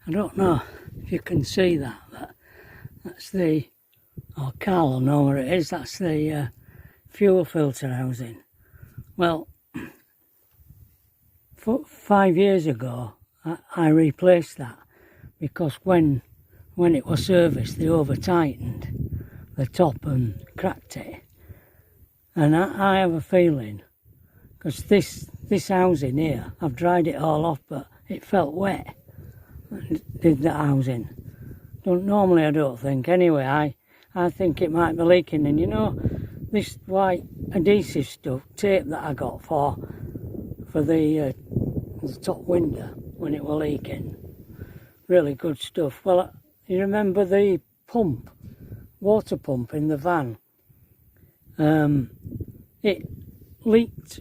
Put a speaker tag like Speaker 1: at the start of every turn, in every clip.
Speaker 1: I don't know if you can see that, but that's the, or Carl will know where it is, that's the fuel filter housing. Well, 5 years ago I replaced that because when it was serviced they over tightened the top and cracked it, and I have a feeling, because this housing here, I've dried it all off but it felt wet, did the housing. Normally I don't think, anyway I think it might be leaking. And you know this white adhesive stuff, tape that I got for the top window when it was leaking, really good stuff. Well, you remember the pump, water pump in the van, it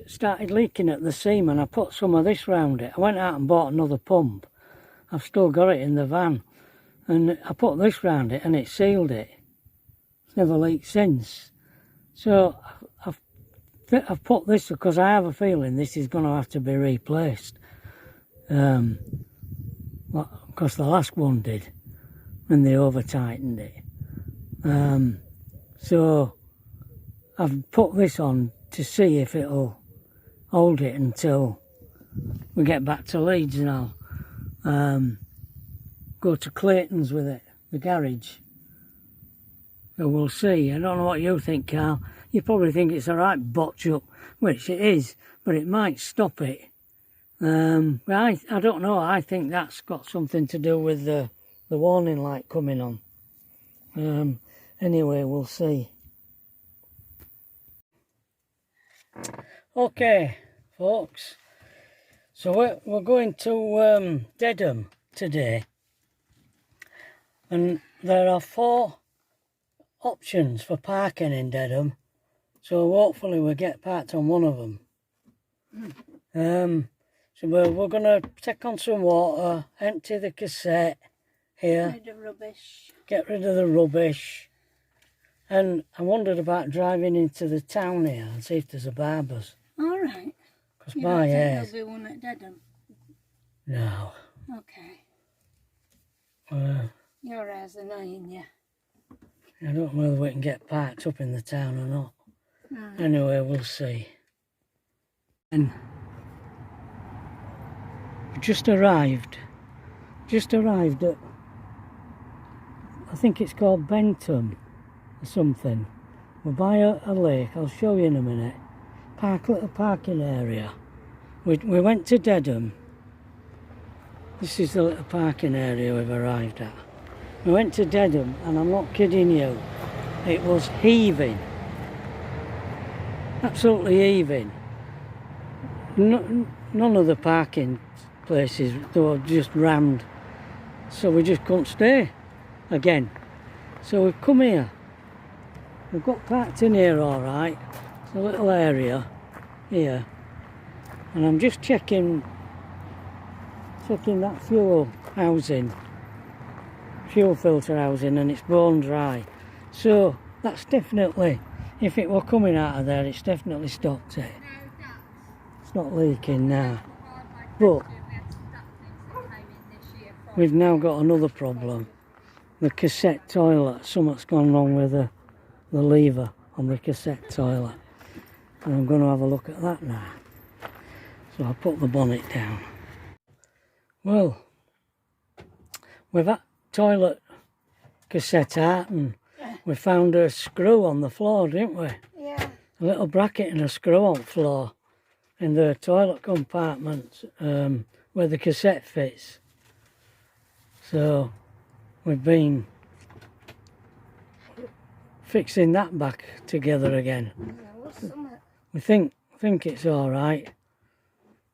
Speaker 1: started leaking at the seam, and I put some of this round it. I went out and bought another pump. I've still got it in the van, and I put this round it and it sealed it. It's never leaked since. So I've put this because I have a feeling this is going to have to be replaced, because the last one did when they over tightened it. So I've put this on to see if it'll hold it until we get back to Leeds, and I'll go to Clayton's with it, the garage. So we'll see. I don't know what you think, Carl. You probably think it's a right botch up, which it is, but it might stop it. I don't know. I think that's got something to do with the warning light coming on. Anyway, we'll see. Okay, folks. So we're going to Dedham today, and there are 4 options for parking in Dedham. So hopefully we'll get parked on one of them. So we're going to take on some water, empty the cassette here.
Speaker 2: Get rid of rubbish.
Speaker 1: Get rid of the rubbish. And I wondered about driving into the town here and see if there's a barber's.
Speaker 2: All right.
Speaker 1: Because my hair...
Speaker 2: There'll be one at Dedham.
Speaker 1: No.
Speaker 2: Okay.
Speaker 1: Your
Speaker 2: hair's annoying you.
Speaker 1: I don't know whether we can get parked up in the town or not.
Speaker 2: Right.
Speaker 1: Anyway, we'll see. And we just arrived at, I think it's called Bentham or something. We're by a lake, I'll show you in a minute. Little parking area. We went to Dedham. This is the little parking area we've arrived at. We went to Dedham, and I'm not kidding you, it was heaving. Absolutely heaving. None of the parking places, they were just rammed. So we just couldn't stay again. So we've come here. We've got parked in here all right. It's a little area here. And I'm just checking that fuel filter housing, and it's bone dry. So that's definitely, if it were coming out of there, it's definitely stopped it. It's not leaking now. But we've now got another problem. The cassette toilet, something's gone wrong with the lever on the cassette toilet. And I'm going to have a look at that now. So I'll put the bonnet down. Well, we've had toilet cassette out, and we found a screw on the floor, didn't we?
Speaker 2: Yeah.
Speaker 1: A little bracket and a screw on the floor in the toilet compartment where the cassette fits. So we've been fixing that back together again. We think it's all right,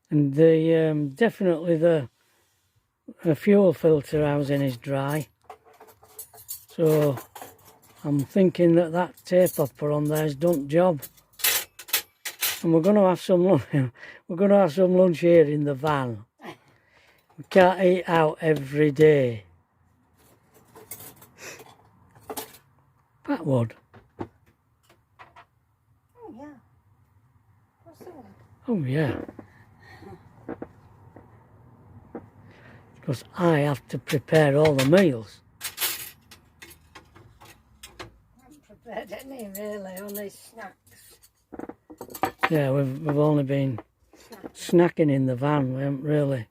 Speaker 1: and the definitely the fuel filter housing is dry. So I'm thinking that tape I put on there has done the job, and we're going to have some lunch. We're going to have some lunch here in the van. We can't eat out every day. Patwood.
Speaker 2: Oh yeah. What's that?
Speaker 1: Oh yeah. It's because I have to prepare all the meals.
Speaker 2: I haven't prepared any really, only snacks.
Speaker 1: Yeah, we've only been snacking in the van. We haven't really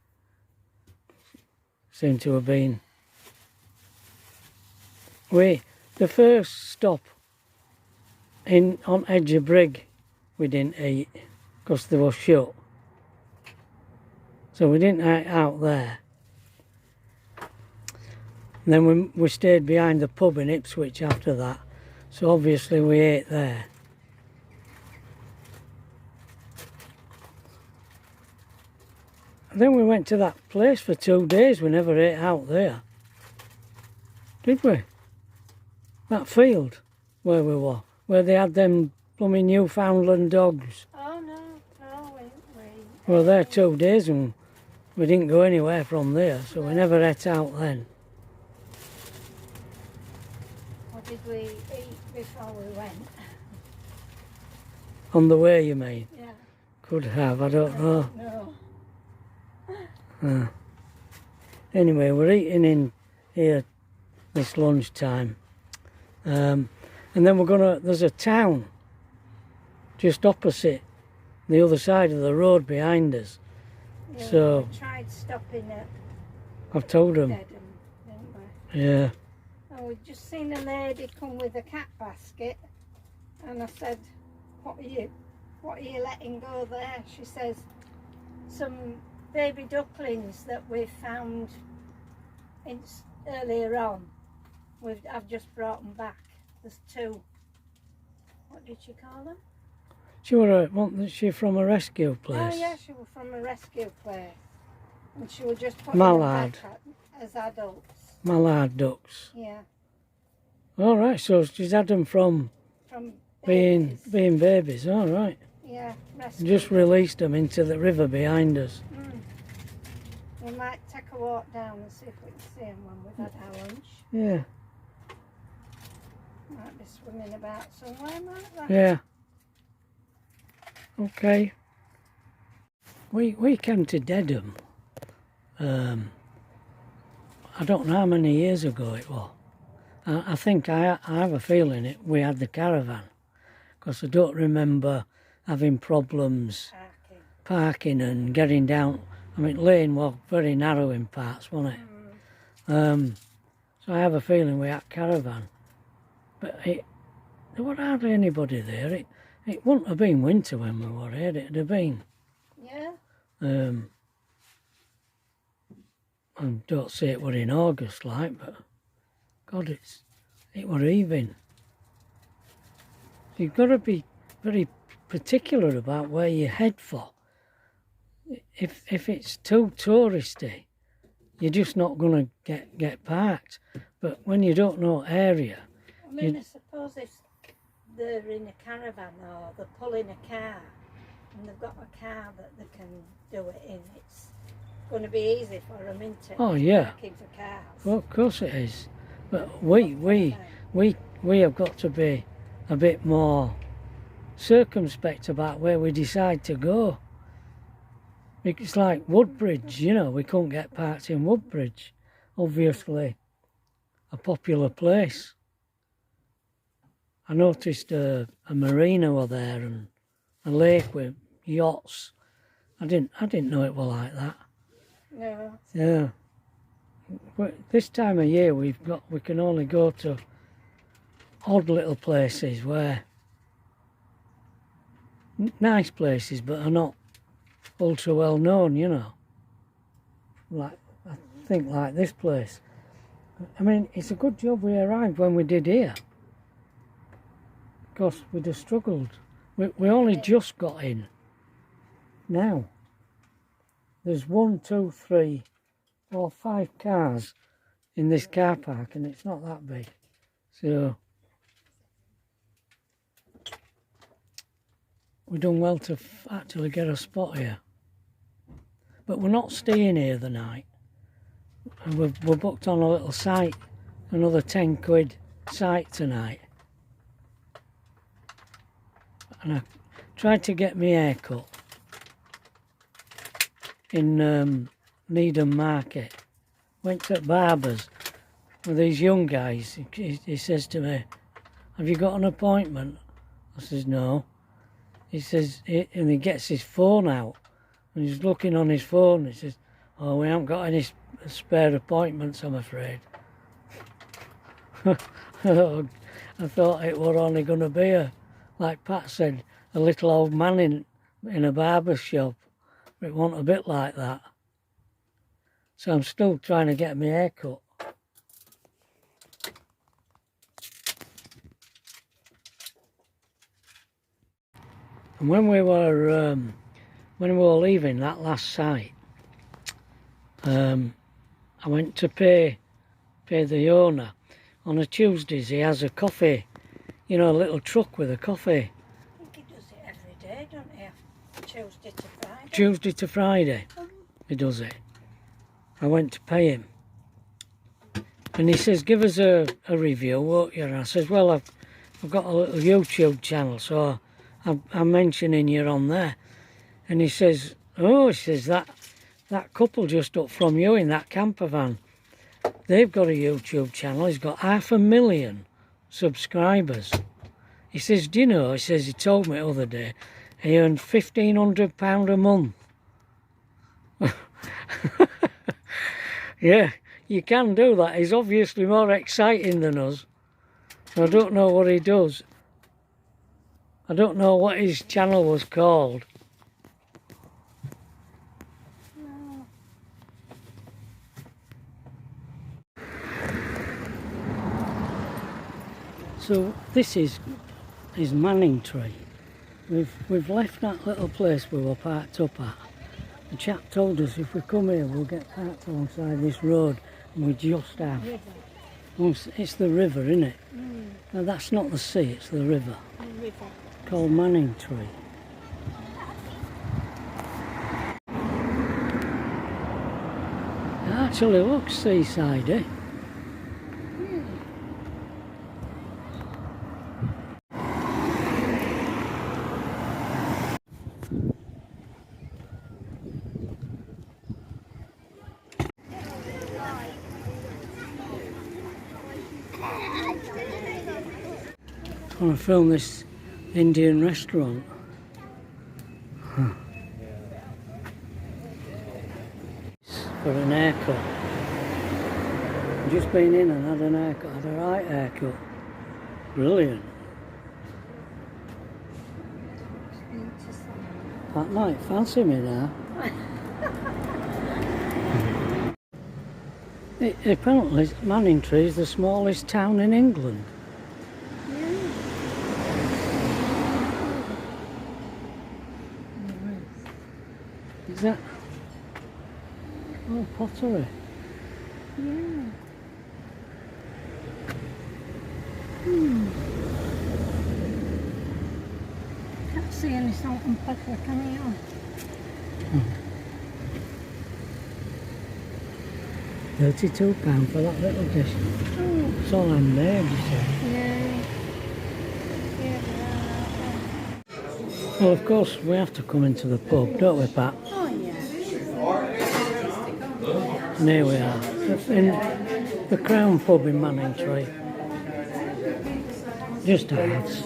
Speaker 1: seemed to have been. The first stop on Edge of Brig, we didn't eat because they were shut. So we didn't eat out there. And then we stayed behind the pub in Ipswich after that. So obviously we ate there. And then we went to that place for 2 days. We never ate out there. Did we? That field where we were. Where they had them blooming Newfoundland dogs.
Speaker 2: Oh no,
Speaker 1: We were there 2 days and we didn't go anywhere from there. So we never ate out then.
Speaker 2: What did we eat before we went?
Speaker 1: On the way, you mean?
Speaker 2: Yeah.
Speaker 1: Could have, I don't know.
Speaker 2: No.
Speaker 1: Anyway, we're eating in here this lunchtime. And then there's a town just opposite, the other side of the road behind us.
Speaker 2: Yeah,
Speaker 1: So
Speaker 2: we tried stopping at
Speaker 1: I've told them.
Speaker 2: Dedham, didn't we?
Speaker 1: Yeah.
Speaker 2: And we'd just seen a lady come with a cat basket, and I said, what are you letting go there? She says, some baby ducklings that we found earlier on. I've just brought them back. There's 2. What did she call them?
Speaker 1: Wasn't she from a rescue place?
Speaker 2: Oh yeah, she was from a rescue place. And she was just putting
Speaker 1: Mallard.
Speaker 2: them back as adults.
Speaker 1: Mallard ducks.
Speaker 2: Yeah.
Speaker 1: All right, so she's had them from being babies. All right.
Speaker 2: Yeah, rescue.
Speaker 1: Just released them into the river behind us.
Speaker 2: We might take a walk down and see if we can see them when we've had our lunch.
Speaker 1: Yeah.
Speaker 2: Might be swimming about somewhere, might
Speaker 1: they? Yeah. Okay. We came to Dedham. I don't know how many years ago it was. I think I have a feeling we had the caravan, because I don't remember having problems parking and getting down. I mean, lane was very narrow in parts, wasn't it? So I have a feeling we had caravan, but there wasn't hardly anybody there. It wouldn't have been winter when we were here. It'd have been.
Speaker 2: Yeah.
Speaker 1: I don't say it were in August, like, but God, it were even. You've got to be very particular about where you head for. If it's too touristy, you're just not going to get parked. But when you don't know area,
Speaker 2: I mean, I suppose if they're in a caravan or they're pulling a car and they've got a car that they can do it in, it's going to be easy for them, isn't it?
Speaker 1: Oh yeah.
Speaker 2: Parking for cars.
Speaker 1: Well, of course it is. But we have got to be a bit more circumspect about where we decide to go. It's like Woodbridge, you know, we couldn't get parked in Woodbridge. Obviously a popular place. I noticed a marina were there and a lake with yachts. I didn't know it was like that.
Speaker 2: No.
Speaker 1: Yeah. But this time of year we can only go to odd little places where nice places but are not ultra well known, you know. Like I think like this place. I mean, it's a good job we arrived when we did here, because we'd have struggled. We only just got in now. There's 1, 2, 3, 4, 5 cars in this car park, and it's not that big. So we've done well to actually get a spot here. But we're not staying here the night. And we're booked on a little site, another 10 quid site tonight. And I tried to get my hair cut in Needham Market went to Barber's with these young guys. He says to me, "Have you got an appointment?" I says, "No." He says, and he gets his phone out, and he's looking on his phone. He says, "Oh, we haven't got any spare appointments, I'm afraid." I thought it were only going to be like Pat said, a little old man in a barber shop. It wasn't a bit like that. So I'm still trying to get my hair cut. And when we were leaving that last site, I went to pay the owner. On a Tuesdays he has a coffee, you know, a little truck with a coffee.
Speaker 2: I think he does it every day, don't he? Tuesday to Friday.
Speaker 1: Tuesday to Friday he does it. I went to pay him. And he says, "Give us a review, won't you?" And I says, "Well, I've got a little YouTube channel, so I'm mentioning you on there." And he says, "Oh," he says, that couple just up from you in that camper van, they've got a YouTube channel. He's got 500,000 subscribers." He says, "Do you know," he says, he told me the other day, he earned £1,500 a month. Yeah, you can do that. He's obviously more exciting than us. I don't know what he does. I don't know what his channel was called.
Speaker 2: No.
Speaker 1: So this is Manningtree. We've left that little place we were parked up at. The chap told us if we come here we'll get parked alongside this road, and we just have.
Speaker 2: River.
Speaker 1: Well, it's the river, isn't it?
Speaker 2: Mm.
Speaker 1: No, that's not the sea, it's the river.
Speaker 2: The river.
Speaker 1: Called Manningtree. It actually looks seaside, eh? I want to film this Indian restaurant. For an haircut. I've just been in and had an haircut, had a right haircut. Brilliant. That might fancy me now. Apparently Manningtree is the smallest town in England. Is that? Oh, pottery.
Speaker 2: Yeah. Can't see any salt and pepper, can you?
Speaker 1: £32 for that little dish.
Speaker 2: Oh.
Speaker 1: It's all handmade, you see.
Speaker 2: Yeah.
Speaker 1: Well, of course, we have to come into the pub, don't we, Pat?
Speaker 2: Oh, yeah.
Speaker 1: And here we are, in the Crown pub in Manningtree. Just halves.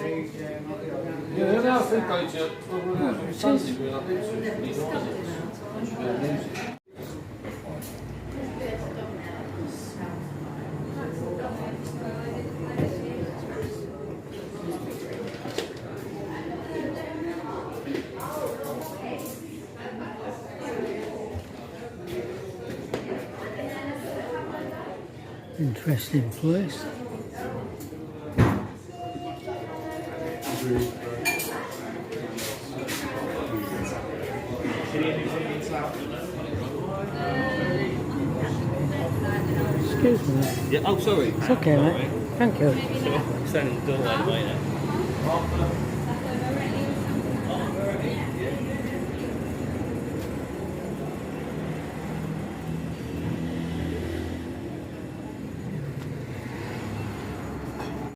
Speaker 1: Interesting place. Excuse me.
Speaker 3: Yeah, oh sorry.
Speaker 1: It's okay, mate. Thank you.
Speaker 3: Standing in the doorway, mate.